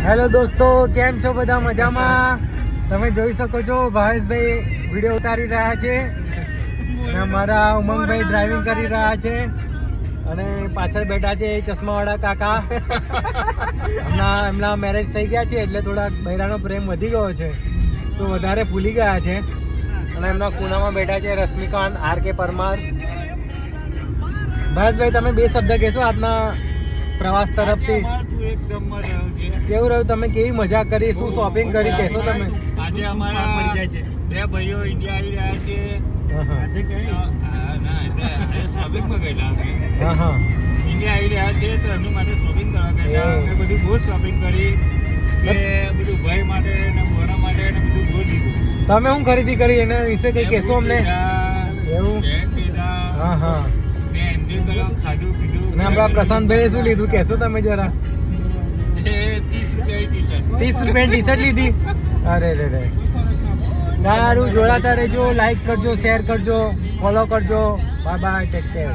Hello દોસ્તો, કેમ છો બધા? મજામાં? તમે જોઈ શકો છો ભાવેશભાઈ વિડીયો ઉતારી રહ્યા છે અને અમારા ઉમંગભાઈ ડ્રાઇવિંગ કરી રહ્યા છે અને પાછળ બેઠા છે ચશ્માવાળા કાકા. એમના મેરેજ થઈ ગયા છે એટલે થોડાક બૈરાનો પ્રેમ વધી ગયો છે તો વધારે ભૂલી ગયા છે. અને એમના ખૂણામાં બેઠા છે રશ્મિકાંત આર.કે. પરમાર. ભાવેશભાઈ, તમે બે શબ્દ કહેશો આજના પ્રવાસ તરફથી? કેવું રહ્યું? તમે કેવી મજા કરી? શું શોપિંગ કરી? કહેશો તમે? આજે અમારા બે ભાઈઓ ઇન્ડિયા આવી રહ્યા છે. શોપિંગમાં ગયેલા ઇન્ડિયા આવી રહ્યા છે તો એમની માટે શોપિંગ કરવા ગયેલા. અમે બધું બહુ શોપિંગ કરી કે બધું ભાઈ માટે ને મોરા માટે ને બધું બહુ લીધું. તમે શું ખરીદી કરી એના વિશે કંઈ કહેશો અમને? એવું? હા હા. એન્જોય કર્યો, ખાધું પીધું. અને આપણા પ્રશાંતભાઈએ શું લીધું કહેશો તમે જરા? 30 રૂપિયાની ટી-શર્ટ લીધી. અરે રે રે. સારું, જોડાતા રહેજો, લાઈક કરજો, શેર કરજો, ફોલો કરજો. Bye bye, take care.